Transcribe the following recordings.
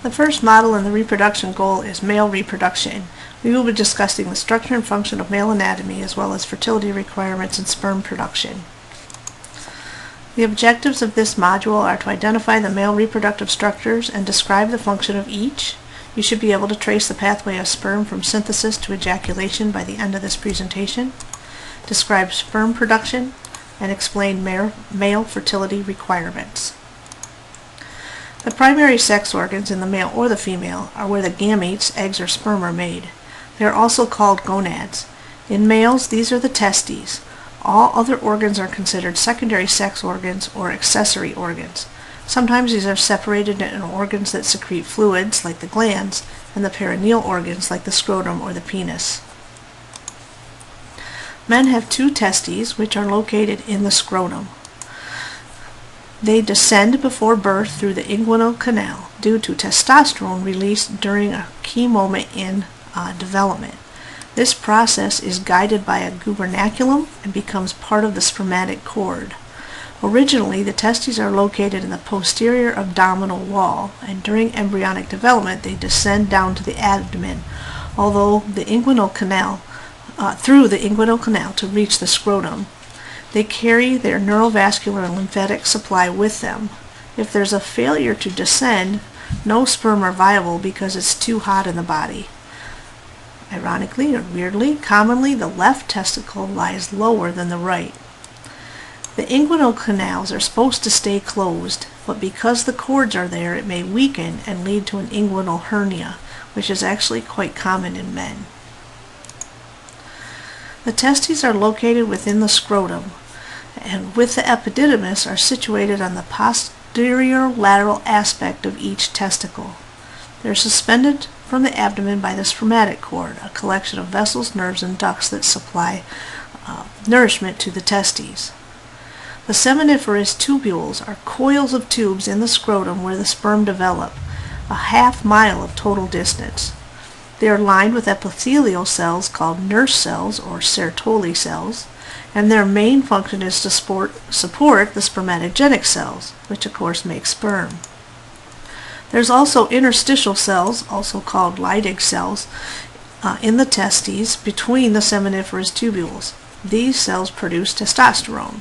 The first model in the reproduction goal is male reproduction. We will be discussing the structure and function of male anatomy as well as fertility requirements and sperm production. The objectives of this module are to identify the male reproductive structures and describe the function of each. You should be able to trace the pathway of sperm from synthesis to ejaculation by the end of this presentation. Describe sperm production and explain male fertility requirements. The primary sex organs in the male or the female are where the gametes, eggs or sperm, are made. They are also called gonads. In males, these are the testes. All other organs are considered secondary sex organs or accessory organs. Sometimes these are separated into organs that secrete fluids, like the glands, and the perineal organs, like the scrotum or the penis. Men have two testes, which are located in the scrotum. They descend before birth through the inguinal canal due to testosterone released during a key moment in development. This process is guided by a gubernaculum and becomes part of the spermatic cord. Originally, the testes are located in the posterior abdominal wall, and during embryonic development they descend down to the abdomen, although the inguinal canal, through the inguinal canal to reach the scrotum. They carry their neurovascular and lymphatic supply with them. If there's a failure to descend, no sperm are viable because it's too hot in the body. Ironically or weirdly, commonly the left testicle lies lower than the right. The inguinal canals are supposed to stay closed, but because the cords are there, it may weaken and lead to an inguinal hernia, which is actually quite common in men. The testes are located within the scrotum, and with the epididymis are situated on the posterior lateral aspect of each testicle. They are suspended from the abdomen by the spermatic cord, a collection of vessels, nerves, and ducts that supply nourishment to the testes. The seminiferous tubules are coils of tubes in the scrotum where the sperm develop, a half-mile of total distance. They are lined with epithelial cells called nurse cells or Sertoli cells, and their main function is to support the spermatogenic cells, which of course make sperm. There's also interstitial cells, also called Leydig cells, in the testes between the seminiferous tubules. These cells produce testosterone.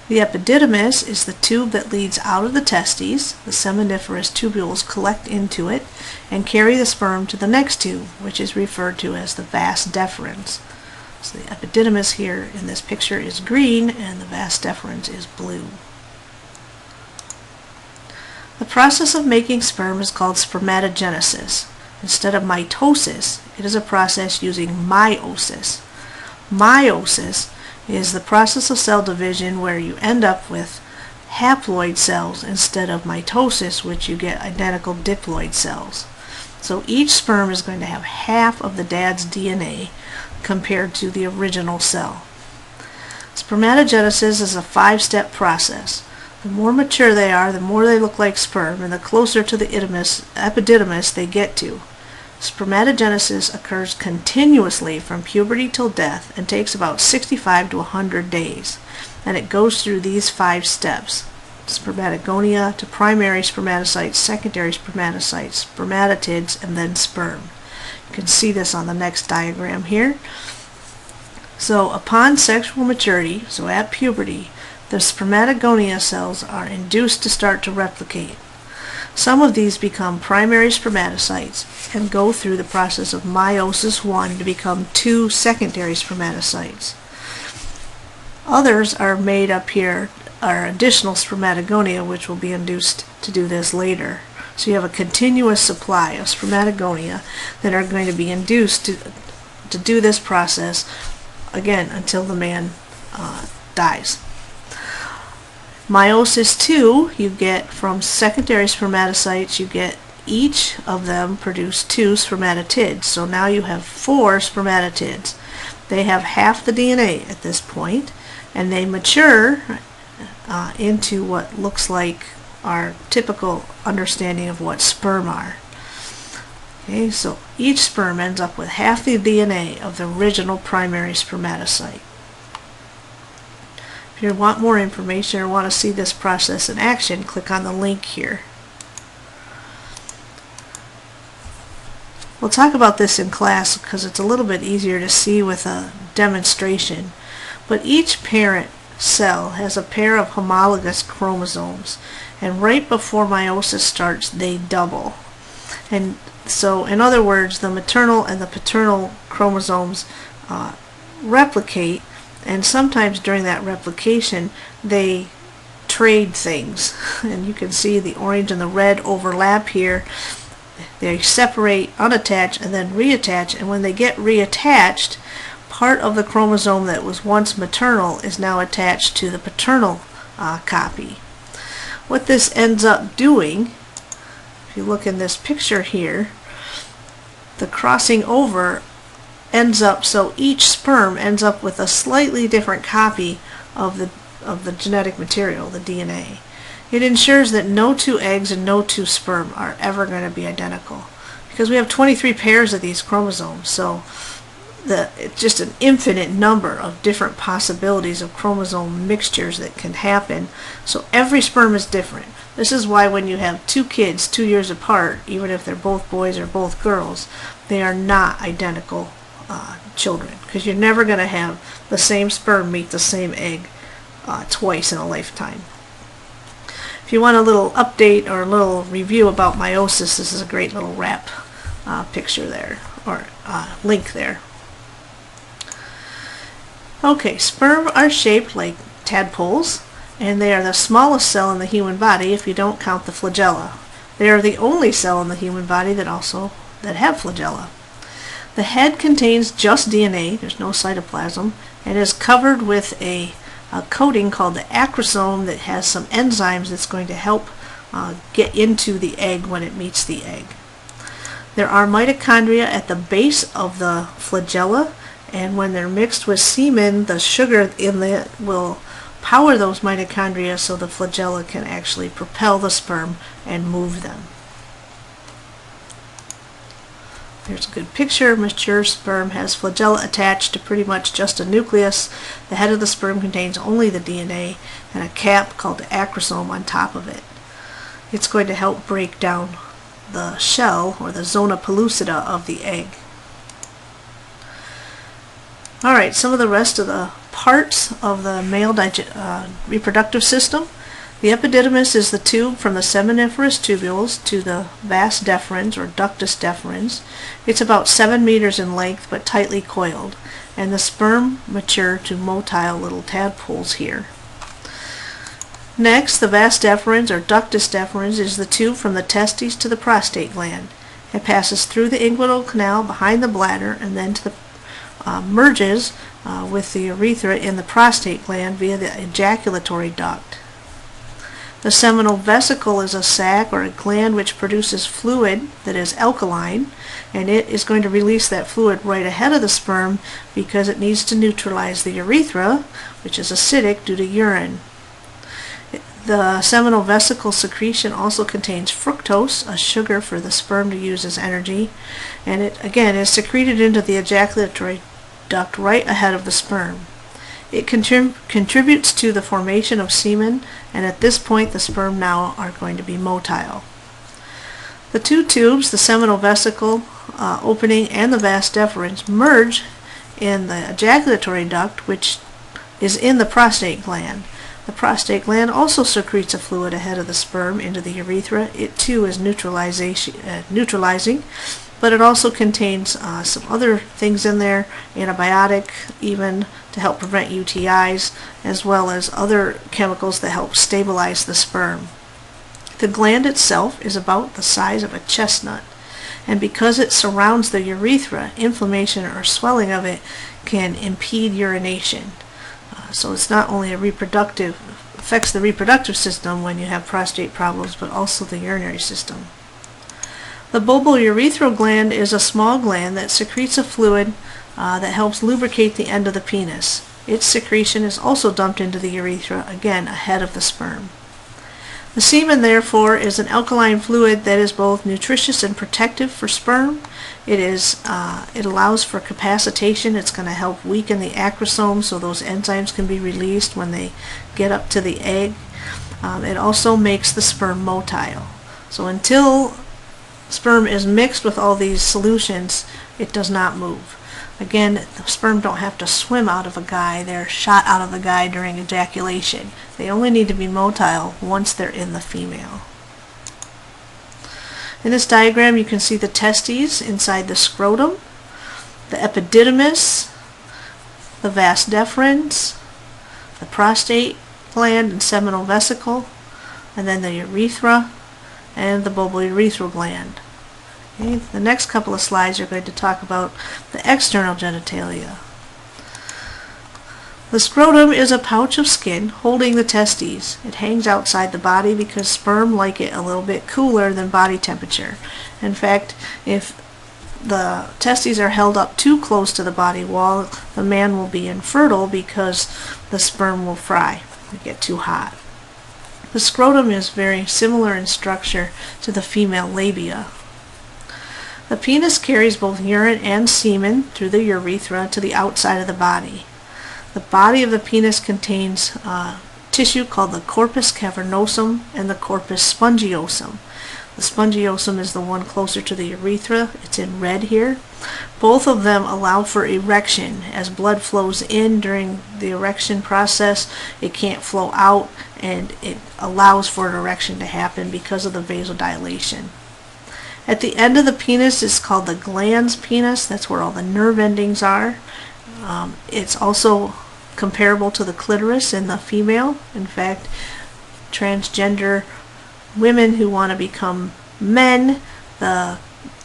The epididymis is the tube that leads out of the testes. The seminiferous tubules collect into it and carry the sperm to the next tube, which is referred to as the vas deferens. So the epididymis here in this picture is green and the vas deferens is blue. The process of making sperm is called spermatogenesis. Instead of mitosis, it is a process using meiosis. Meiosis is the process of cell division where you end up with haploid cells instead of mitosis, which you get identical diploid cells. So each sperm is going to have half of the dad's DNA compared to the original cell. Spermatogenesis is a 5-step process. The more mature they are, the more they look like sperm, and the closer to the epididymis they get to. Spermatogenesis occurs continuously from puberty till death and takes about 65 to 100 days, and it goes through these 5 steps: spermatogonia to primary spermatocytes, secondary spermatocytes, spermatids, and then sperm. You can see this on the next diagram here. So upon sexual maturity, so at puberty, the spermatogonia cells are induced to start to replicate. Some of these become primary spermatocytes and go through the process of meiosis I to become 2 secondary spermatocytes. Others are made up here, are additional spermatogonia, which will be induced to do this later. So you have a continuous supply of spermatogonia that are going to be induced to do this process again until the man dies. Meiosis II, you get from secondary spermatocytes, you get each of them produce 2 spermatids. So now you have 4 spermatids. They have half the DNA at this point, and they mature into what looks like our typical understanding of what sperm are. Okay, so each sperm ends up with half the DNA of the original primary spermatocyte. If you want more information or want to see this process in action, click on the link here. We'll talk about this in class because it's a little bit easier to see with a demonstration. But each parent cell has a pair of homologous chromosomes, and right before meiosis starts they double. And so in other words, the maternal and the paternal chromosomes replicate, and sometimes during that replication they trade things. And you can see the orange and the red overlap here. They separate, unattach, and then reattach, and when they get reattached, part of the chromosome that was once maternal is now attached to the paternal copy. What this ends up doing, if you look in this picture here, the crossing over ends up so each sperm ends up with a slightly different copy of the genetic material, the DNA. It ensures that no two eggs and no two sperm are ever going to be identical, because we have 23 pairs of these chromosomes, so it's just an infinite number of different possibilities of chromosome mixtures that can happen. So every sperm is different. This is why when you have two kids 2 years apart, even if they're both boys or both girls, they are not identical children, because you're never going to have the same sperm meet the same egg twice in a lifetime. If you want a little update or a little review about meiosis, this is a great little wrap picture there, or link there. Okay, sperm are shaped like tadpoles, and they are the smallest cell in the human body if you don't count the flagella. They are the only cell in the human body that have flagella. The head contains just DNA, there's no cytoplasm, and is covered with a coating called the acrosome that has some enzymes that's going to help get into the egg when it meets the egg. There are mitochondria at the base of the flagella, and when they're mixed with semen, the sugar in it will power those mitochondria so the flagella can actually propel the sperm and move them. Here's a good picture. Mature sperm has flagella attached to pretty much just a nucleus. The head of the sperm contains only the DNA and a cap called the acrosome on top of it. It's going to help break down the shell, or the zona pellucida, of the egg. Alright, some of the rest of the parts of the male reproductive system. The epididymis is the tube from the seminiferous tubules to the vas deferens, or ductus deferens. It's about 7 meters in length but tightly coiled, and the sperm mature to motile little tadpoles here. Next, the vas deferens, or ductus deferens, is the tube from the testes to the prostate gland. It passes through the inguinal canal behind the bladder and then to the merges with the urethra in the prostate gland via the ejaculatory duct. The seminal vesicle is a sac or a gland which produces fluid that is alkaline, and it is going to release that fluid right ahead of the sperm because it needs to neutralize the urethra, which is acidic due to urine. The seminal vesicle secretion also contains fructose, a sugar for the sperm to use as energy, and it again is secreted into the ejaculatory duct right ahead of the sperm. It contributes to the formation of semen, and at this point the sperm now are going to be motile. The two tubes, the seminal vesicle opening and the vas deferens, merge in the ejaculatory duct, which is in the prostate gland. The prostate gland also secretes a fluid ahead of the sperm into the urethra. It too is neutralizing, but it also contains some other things in there, antibiotic even, to help prevent UTIs, as well as other chemicals that help stabilize the sperm. The gland itself is about the size of a chestnut, and because it surrounds the urethra, inflammation or swelling of it can impede urination. So it's not only affects the reproductive system when you have prostate problems, but also the urinary system. The bulbourethral gland is a small gland that secretes a fluid that helps lubricate the end of the penis. Its secretion is also dumped into the urethra, again ahead of the sperm. The semen, therefore, is an alkaline fluid that is both nutritious and protective for sperm. It allows for capacitation. It's going to help weaken the acrosome so those enzymes can be released when they get up to the egg. It also makes the sperm motile. So until sperm is mixed with all these solutions, it does not move. Again, the sperm don't have to swim out of a guy, they're shot out of the guy during ejaculation. They only need to be motile once they're in the female. In this diagram you can see the testes inside the scrotum, the epididymis, the vas deferens, the prostate gland and seminal vesicle, and then the urethra and the bulbourethral gland. Okay, the next couple of slides are going to talk about the external genitalia. The scrotum is a pouch of skin holding the testes. It hangs outside the body because sperm like it a little bit cooler than body temperature. In fact, if the testes are held up too close to the body wall, the man will be infertile because the sperm will fry and get too hot. The scrotum is very similar in structure to the female labia. The penis carries both urine and semen through the urethra to the outside of the body. The body of the penis contains tissue called the corpus cavernosum and the corpus spongiosum. The spongiosum is the one closer to the urethra. It's in red here. Both of them allow for erection. As blood flows in during the erection process, it can't flow out, and it allows for an erection to happen because of the vasodilation. At the end of the penis is called the glans penis. That's where all the nerve endings are. It's also comparable to the clitoris in the female. In fact, transgender women who want to become men, the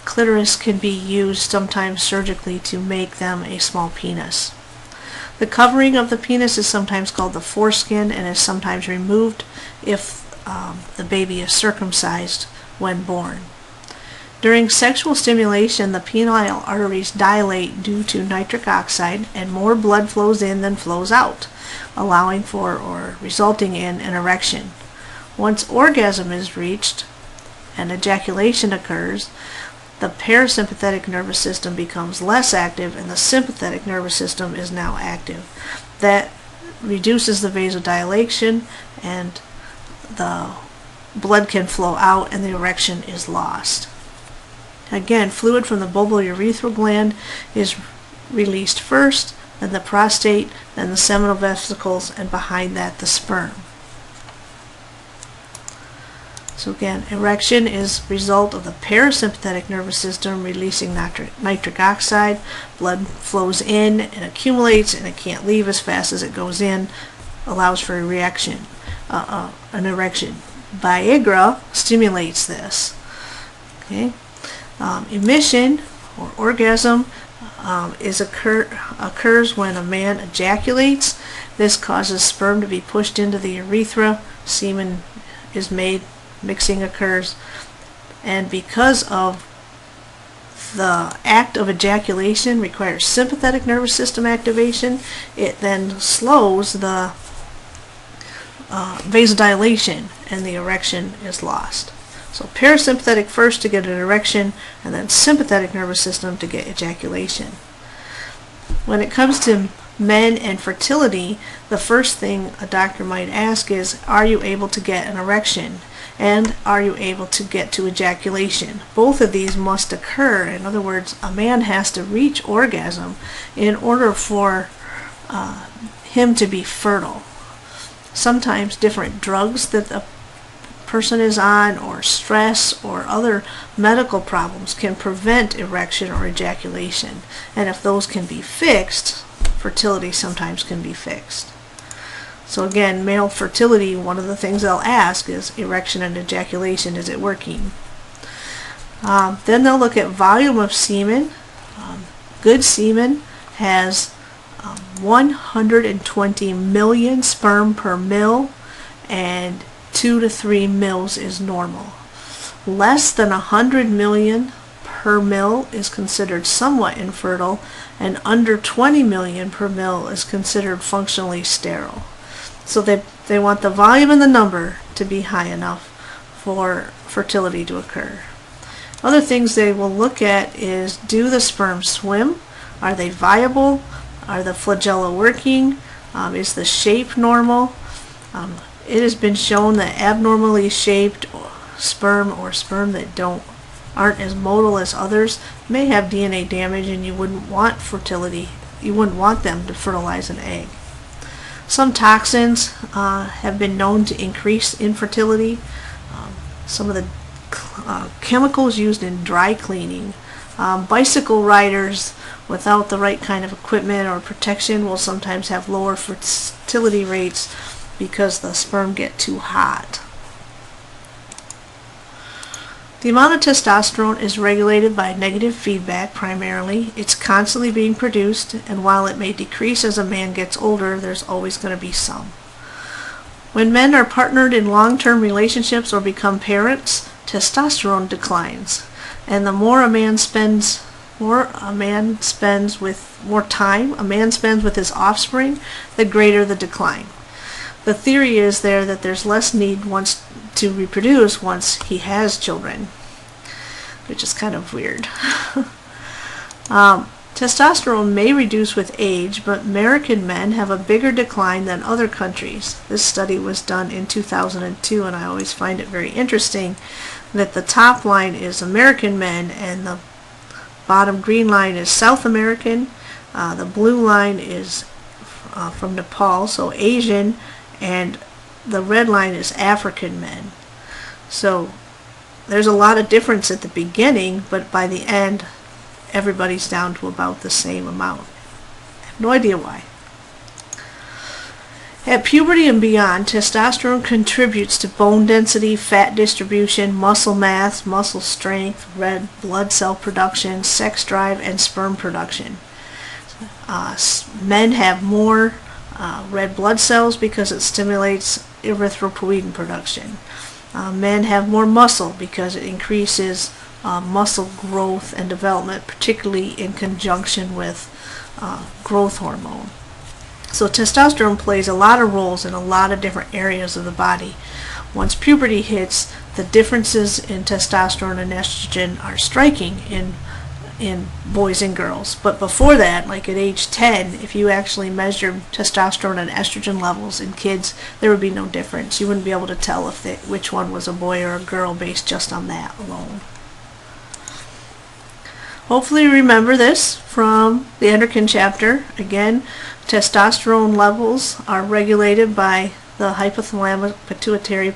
clitoris can be used sometimes surgically to make them a small penis. The covering of the penis is sometimes called the foreskin and is sometimes removed if the baby is circumcised when born. During sexual stimulation, the penile arteries dilate due to nitric oxide, and more blood flows in than flows out, allowing for or resulting in an erection. Once orgasm is reached and ejaculation occurs, the parasympathetic nervous system becomes less active and the sympathetic nervous system is now active. That reduces the vasodilation and the blood can flow out and the erection is lost. Again, fluid from the bulbourethral gland is released first, then the prostate, then the seminal vesicles, and behind that the sperm. So again, erection is a result of the parasympathetic nervous system releasing nitric oxide. Blood flows in and accumulates, and it can't leave as fast as it goes in, allows for an erection. Viagra stimulates this. Okay. Emission or orgasm occurs when a man ejaculates. This causes sperm to be pushed into the urethra. Semen is made, mixing occurs, and because of the act of ejaculation requires sympathetic nervous system activation, it then slows the vasodilation and the erection is lost. So parasympathetic first to get an erection, and then sympathetic nervous system to get ejaculation. When it comes to men and fertility, the first thing a doctor might ask is, are you able to get an erection? And are you able to get to ejaculation? Both of these must occur. In other words, a man has to reach orgasm in order for him to be fertile. Sometimes different drugs that the person is on, or stress, or other medical problems can prevent erection or ejaculation. And if those can be fixed, fertility sometimes can be fixed. So again, male fertility, one of the things they'll ask is erection and ejaculation, is it working? Then they'll look at volume of semen. Good semen has 120 million sperm per mil, and 2 to 3 mils is normal. Less than 100 million per mil is considered somewhat infertile, and under 20 million per mil is considered functionally sterile. So they want the volume and the number to be high enough for fertility to occur. Other things they will look at is, do the sperm swim? Are they viable? Are the flagella working? Is the shape normal? It has been shown that abnormally shaped sperm, or sperm that don't aren't as motile as others may have DNA damage, and you wouldn't want them to fertilize an egg. Some toxins have been known to increase infertility. Some of the chemicals used in dry cleaning. Bicycle riders without the right kind of equipment or protection will sometimes have lower fertility rates because the sperm get too hot. The amount of testosterone is regulated by negative feedback primarily. It's constantly being produced, and while it may decrease as a man gets older, there's always going to be some. When men are partnered in long-term relationships or become parents, testosterone declines, and the more a man spends with his offspring, the greater the decline. The theory is that there's less need to reproduce once he has children, which is kind of weird. Testosterone may reduce with age, but American men have a bigger decline than other countries. This study was done in 2002, and I always find it very interesting that the top line is American men and the bottom green line is South American. The blue line is from Nepal, so Asian, and the red line is African men. So there's a lot of difference at the beginning, but by the end everybody's down to about the same amount. I have no idea why. At puberty and beyond, testosterone contributes to bone density, fat distribution, muscle mass, muscle strength, red blood cell production, sex drive, and sperm production. Men have more red blood cells because it stimulates erythropoietin production. Men have more muscle because it increases muscle growth and development, particularly in conjunction with growth hormone. So testosterone plays a lot of roles in a lot of different areas of the body. Once puberty hits, the differences in testosterone and estrogen are striking in boys and girls. But before that, like at age 10, if you actually measured testosterone and estrogen levels in kids, there would be no difference. You wouldn't be able to tell which one was a boy or a girl based just on that alone. Hopefully you remember this from the endocrine chapter. Again, testosterone levels are regulated by the hypothalamic pituitary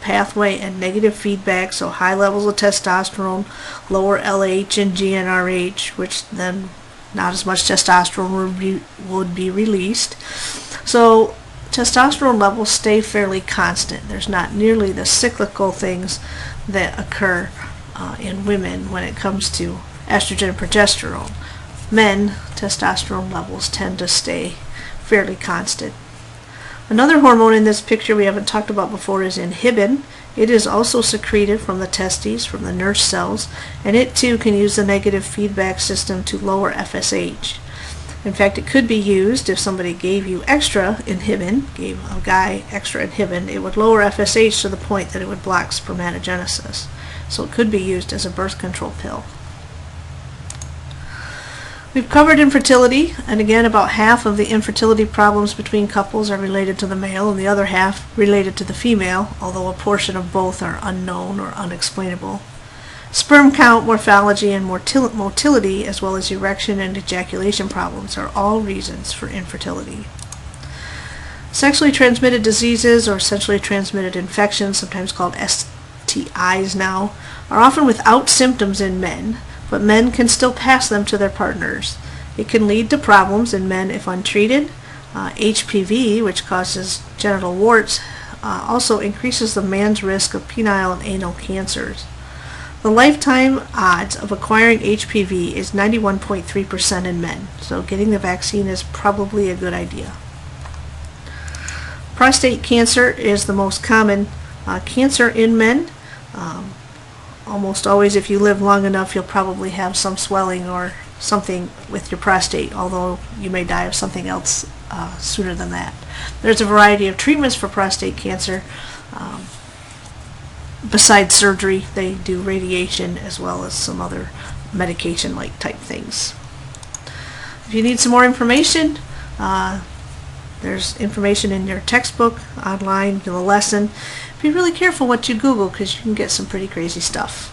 pathway and negative feedback, so high levels of testosterone, lower LH and GnRH, which then not as much testosterone would be released. So testosterone levels stay fairly constant. There's not nearly the cyclical things that occur in women when it comes to estrogen and progesterone. Men, testosterone levels tend to stay fairly constant. Another hormone in this picture we haven't talked about before is inhibin. It is also secreted from the testes, from the nurse cells, and it too can use the negative feedback system to lower FSH. In fact, it could be used if somebody gave you extra inhibin, gave a guy extra inhibin, it would lower FSH to the point that it would block spermatogenesis. So it could be used as a birth control pill. We've covered infertility, and again, about half of the infertility problems between couples are related to the male and the other half related to the female, although a portion of both are unknown or unexplainable. Sperm count, morphology, and motility, as well as erection and ejaculation problems, are all reasons for infertility. Sexually transmitted diseases or sexually transmitted infections, sometimes called STIs now, are often without symptoms in men, but men can still pass them to their partners. It can lead to problems in men if untreated. HPV, which causes genital warts, also increases the man's risk of penile and anal cancers. The lifetime odds of acquiring HPV is 91.3% in men, so getting the vaccine is probably a good idea. Prostate cancer is the most common cancer in men. Almost always, if you live long enough, you'll probably have some swelling or something with your prostate, although you may die of something else sooner than that. There's a variety of treatments for prostate cancer. Besides surgery, they do radiation as well as some other medication-like type things. If you need some more information, there's information in your textbook, online, in the lesson. Be really careful what you Google because you can get some pretty crazy stuff.